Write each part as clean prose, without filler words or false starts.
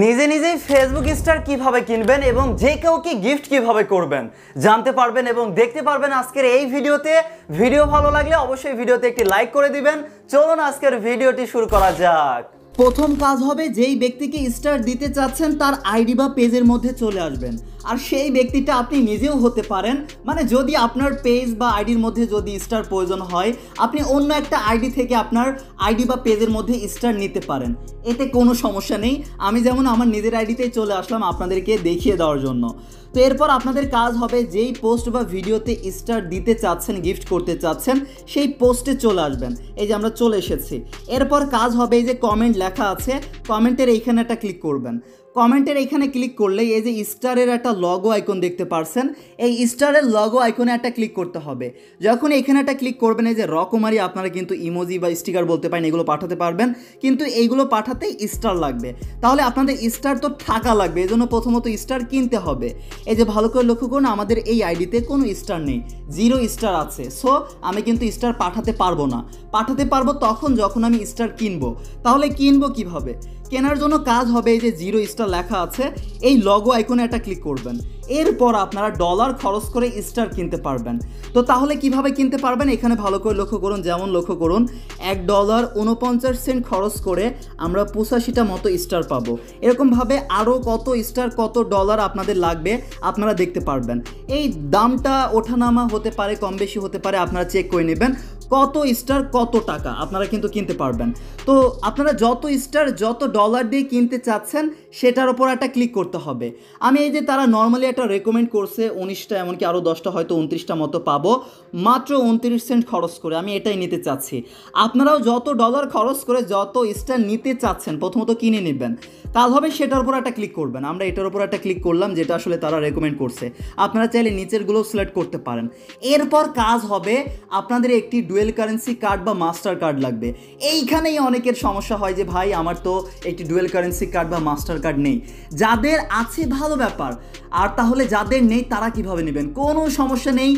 নিজে নিজেই Facebook star কিভাবে কিনবেন এবং যে কাউকে গিফট কিভাবে করবেন জানতে পারবেন এবং দেখতে পারবেন আজকের এই ভিডিওতে। ভিডিও ভালো লাগলে অবশ্যই ভিডিওতে একটি লাইক করে দিবেন। চলুন আজকের ভিডিওটি শুরু করা যাক। প্রথম কাজ হবে, যেই ব্যক্তিকে স্টার দিতে চাচ্ছেন তার আইডি বা পেজের মধ্যে চলে আসবেন। আর সেই ব্যক্তিটা আপনি নিজেও হতে পারেন, মানে যদি আপনার পেজ বা আইডির মধ্যে যদি স্টার প্রয়োজন হয়, আপনি অন্য একটা আইডি থেকে আপনার আইডি বা পেজের মধ্যে স্টার নিতে পারেন, এতে কোনো সমস্যা নেই। আমি যেমন আমার নিজের আইডিতেই চলে আসলাম আপনাদেরকে দেখিয়ে দেওয়ার জন্য। তো এরপর আপনাদের কাজ হবে, যেই পোস্ট বা ভিডিওতে স্টার দিতে চাচ্ছেন, গিফট করতে চাচ্ছেন, সেই পোস্টে চলে আসবেন। এই যে আমরা চলে এসেছি। এরপর কাজ হবে, এই যে কমেন্ট লেখা আছে, কমেন্টের এইখানে একটা ক্লিক করবেন। কমেন্টের এইখানে ক্লিক করলে এই যে স্টারের একটা লগো আইকন দেখতে পারছেন, এই স্টারের লগো আইকনে একটা ক্লিক করতে হবে। যখন এখানে একটা ক্লিক করবেন, এই যে রকমারি আপনারা কিন্তু ইমোজি বা স্টিকার বলতে পারেন, এগুলো পাঠাতে পারবেন, কিন্তু এইগুলো পাঠাতে স্টার লাগবে। তাহলে আপনাদের স্টার তো টাকা লাগবে, এই জন্য প্রথমত স্টার কিনতে হবে। এই যে ভালো করে লক্ষ্য করুন, আমাদের এই আইডিতে কোনো স্টার নেই, 0 স্টার আছে। সো আমি কিন্তু স্টার পাঠাতে পারবো না। পাঠাতে পারবো তখন যখন আমি স্টার কিনবো। তাহলে কিনবো কিভাবে? কেনার জন্য কাজ হবে, এই যে 0 স্টার লেখা আছে, এই লগো আইকনে একটা ক্লিক করবেন। এরপর আপনারা ডলার খরচ করে স্টার কিনতে পারবেন। তো তাহলে কিভাবে কিনতে পারবেন এখানে ভালো করে লক্ষ্য করুন। যেমন লক্ষ্য করুন, $1.49 খরচ করে আমরা 85টা মতো স্টার পাবো। এরকমভাবে আরও কত স্টার, কত ডলার আপনাদের লাগবে আপনারা দেখতে পারবেন। এই দামটা ওঠানামা হতে পারে, কম বেশি হতে পারে, আপনারা চেক করে নেবেন কত স্টার কত টাকা আপনারা কিন্তু কিনতে পারবেন। তো আপনারা যত স্টার যত ডলার দিয়ে কিনতে চাচ্ছেন সেটার ওপর একটা ক্লিক করতে হবে। আমি এই যে তারা নর্মালি একটা রেকমেন্ড করছে 19টা, এমনকি আরও 10টা, হয়তো 29টা মতো পাবো মাত্র 29 সেন্ট খরচ করে। আমি এটাই নিতে চাচ্ছি। আপনারাও যত ডলার খরচ করে যত স্টার নিতে চাচ্ছেন প্রথমত কিনে নেবেন। কাজ হবে সেটার উপর একটা ক্লিক করবেন। আমরা এটার উপর একটা ক্লিক করলাম, যেটা আসলে তারা রেকমেন্ড করছে। আপনারা চাইলে নিচেরগুলো সিলেক্ট করতে পারেন। এরপর কাজ হবে, আপনাদের একটি ডুয়েল কারেন্সি কার্ড বা মাস্টার কার্ড লাগবে। এইখানেই অনেকের সমস্যা হয় যে ভাই আমার তো একটি ডুয়েল কারেন্সি কার্ড বা মাস্টার কার্ড নেই। যাদের আছে ভালো ব্যাপার, আর তাহলে যাদের নেই তারা কিভাবে নেবেন? কোনো সমস্যা নেই,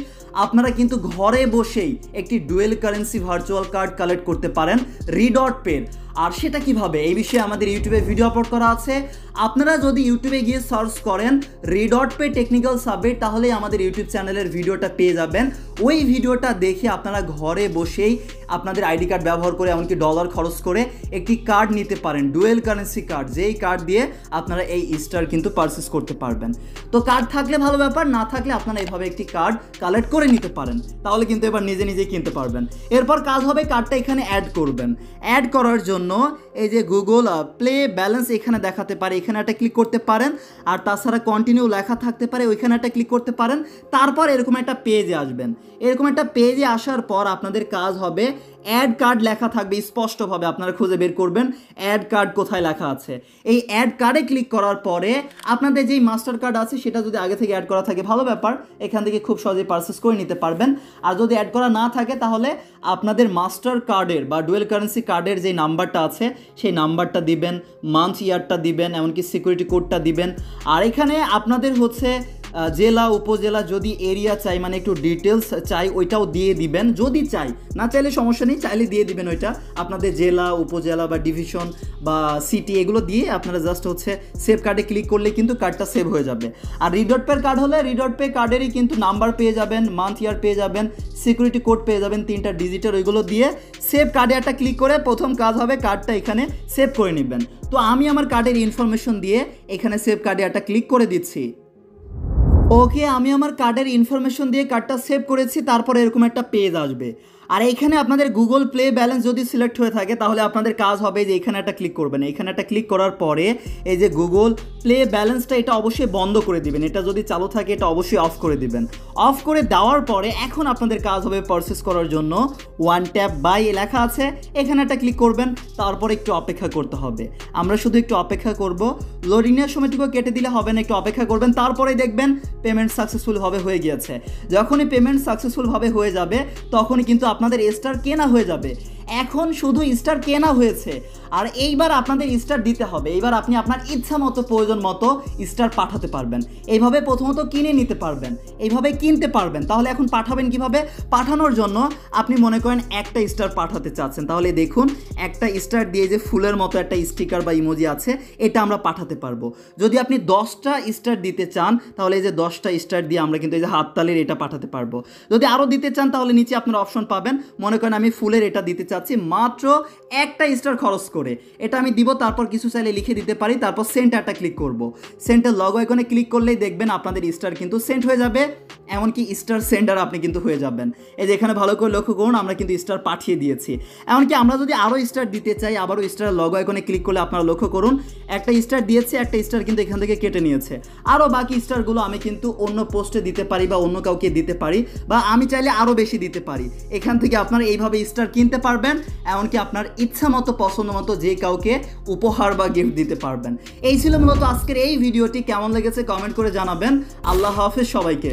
আপনারা কিন্তু ঘরে বসেই একটি dual currency virtual card collect করতে পারেন রি.পের। আর সেটা কিভাবে, এই বিষয়ে আমাদের ইউটিউবে ভিডিও আপলোড করা আছে। আপনারা যদি ইউটিউবে গিয়ে সার্চ করেন রি.পে টেকনিক্যাল সাবমিট, তাহলেই আমাদের ইউটিউব চ্যানেলের ভিডিওটা পেয়ে যাবেন। ওই ভিডিওটা দেখে আপনারা ঘরে বসেই আপনাদের আইডি কার্ড ব্যবহার করে, এমনকি ডলার খরচ করে একটি কার্ড নিতে পারেন, ডুয়েল কারেন্সি কার্ড, যেই কার্ড দিয়ে আপনারা এই স্টার কিন্তু পারচেস করতে পারবেন। তো কার্ড থাকলে ভালো ব্যাপার, না থাকলে আপনারা এইভাবে একটি কার্ড কালেক্ট করে নিতে পারেন। তাহলে কিন্তু এবার নিজে নিজেই কিনতে পারবেন। এরপর কাজ হবে, কার্ডটা এখানে অ্যাড করবেন। অ্যাড করার জন্য এই যে গুগল প্লে ব্যালেন্স এখানে দেখাতে পারে, এখানে একটা ক্লিক করতে পারেন। আর তাছাড়া কন্টিনিউ লেখা থাকতে পারে, ওইখানে একটা ক্লিক করতে পারেন। তারপর এরকম একটা পেজে আসবেন। এরকম একটা পেজে আসার পর আপনাদের কাজ হবে, অ্যাড কার্ড লেখা থাকবে স্পষ্টভাবে, আপনারা খুঁজে বের করবেন অ্যাড কার্ড কোথায় লেখা আছে। এই অ্যাড কার্ডে ক্লিক করার পরে আপনাদের যেই মাস্টার কার্ড আছে সেটা যদি আগে থেকে অ্যাড করা থাকে ভালো ব্যাপার, এখান থেকে খুব সহজেই পারচেস করে নিতে পারবেন। আর যদি অ্যাড করা না থাকে তাহলে আপনাদের মাস্টার কার্ডের বা ডুয়েল কারেন্সি কার্ডের যে নাম্বারটা আছে সেই নাম্বারটা দিবেন, মান্থ ইয়ারটা দিবেন, এমনকি সিকিউরিটি কোডটা দিবেন। আর এখানে আপনাদের হচ্ছে জেলা উপজেলা যদি এরিয়া চাই, মানে একটু ডিটেলস চাই, ওইটাও দিয়ে দিবেন। যদি চাই, না চাইলে সমস্যা নেই, চাইলে দিয়ে দিবেন ওইটা। আপনাদের জেলা উপজেলা বা ডিভিশন বা সিটি এগুলো দিয়ে আপনারা জাস্ট হচ্ছে সেভ কার্ডে ক্লিক করলে কিন্তু কার্ডটা সেভ হয়ে যাবে। আর রি.পের কার্ড হলে রি.পে কার্ডেরই কিন্তু নাম্বার পেয়ে যাবেন, মান্থ ইয়ার পেয়ে যাবেন, সিকিউরিটি কোড পেয়ে যাবেন, 3টা ডিজিটের, ওইগুলো দিয়ে সেভ কার্ডে একটা ক্লিক করে প্রথম কাজ হবে কার্ডটা এখানে সেভ করে নেবেন। তো আমি আমার কার্ডের ইনফরমেশন দিয়ে এখানে সেভ কার্ডে একটা ক্লিক করে দিচ্ছি। ওকে, আমি আমার কার্ডের ইনফরমেশন দিয়ে কার্ডটা সেভ করেছি। তারপর এরকম একটা পেজ আসবে। আর এইখানে আপনাদের গুগল প্লে ব্যালেন্স যদি সিলেক্ট হয়ে থাকে তাহলে আপনাদের কাজ হবে যে এখানে একটা ক্লিক করবেন। এখানে একটা ক্লিক করার পরে এই যে গুগল প্লে ব্যালেন্সটা এটা অবশ্যই বন্ধ করে দিবেন। এটা যদি চালু থাকে এটা অবশ্যই অফ করে দিবেন। অফ করে দেওয়ার পরে এখন আপনাদের কাজ হবে পারচেস করার জন্য ওয়ান ট্যাপ বাই লেখা আছে, এখানে একটা ক্লিক করবেন। তারপরে একটু অপেক্ষা করতে হবে। আমরা শুধু একটু অপেক্ষা করব। লোডিংয়ের সময়টুকু কেটে দিলে হবে না, একটু অপেক্ষা করবেন। তারপরে দেখবেন পেমেন্ট সাকসেসফুল ভাবে হয়ে গিয়েছে। যখনই পেমেন্ট সাকসেসফুল ভাবে হয়ে যাবে তখনই কিন্তু আপনাদের স্টার কেনা হয়ে যাবে। এখন শুধু স্টার কেনা হয়েছে, আর এইবার আপনাদের স্টার দিতে হবে। এইবার আপনি আপনার ইচ্ছা মতো প্রয়োজন মতো স্টার পাঠাতে পারবেন। এইভাবে প্রথমত কিনে নিতে পারবেন, এইভাবে কিনতে পারবেন। তাহলে এখন পাঠাবেন কিভাবে? পাঠানোর জন্য আপনি মনে করেন একটা স্টার পাঠাতে চাচ্ছেন, তাহলে দেখুন একটা স্টার দিয়ে যে ফুলের মতো একটা স্টিকার বা ইমোজি আছে, এটা আমরা পাঠাতে পারবো। যদি আপনি 10টা স্টার দিতে চান তাহলে এই যে 10টা স্টার দিয়ে আমরা কিন্তু এই যে হাততালির এটা পাঠাতে পারবো। যদি আরও দিতে চান তাহলে নিচে আপনারা অপশন পাবেন। মনে করেন আমি ফুলের এটা দিতে চাচ্ছি মাত্র একটা স্টার খরচ করে, এটা আমি দিব। তারপর কিছু চাইলে লিখে দিতে পারি, তারপর সেন্টারটা ক্লিক করব। সেন্টার লগো আইকনে ক্লিক করলেই দেখবেন আপনাদের স্টার কিন্তু সেন্ট হয়ে যাবে, এমনকি স্টার সেন্ডার আপনি কিন্তু হয়ে যাবেন। এই যে এখানে ভালো করে লক্ষ্য করুন, আমরা কিন্তু স্টার পাঠিয়ে দিয়েছি। এমনকি আমরা যদি আরও স্টার দিতে চাই, আবারও স্টার লগো আইকনে ক্লিক করলে আপনারা লক্ষ্য করুন একটা স্টার দিয়েছে, একটা স্টার কিন্তু এখান থেকে কেটে নিয়েছে। আরও বাকি স্টারগুলো আমি কিন্তু অন্য পোস্টে দিতে পারি বা অন্য কাউকে দিতে পারি, বা আমি চাইলে আরও বেশি দিতে পারি। এখান থেকে আপনারা এইভাবে স্টার কিনতে পারবেন, এমনকি আপনার ইচ্ছা মতো পছন্দ মতো যে কাউকে উপহার বা গিফট দিতে পারবেন। এই ছিল মূলত আজকের এই ভিডিওটি। কেমন লেগেছে কমেন্ট করে জানাবেন। আল্লাহ হাফেজ সবাইকে।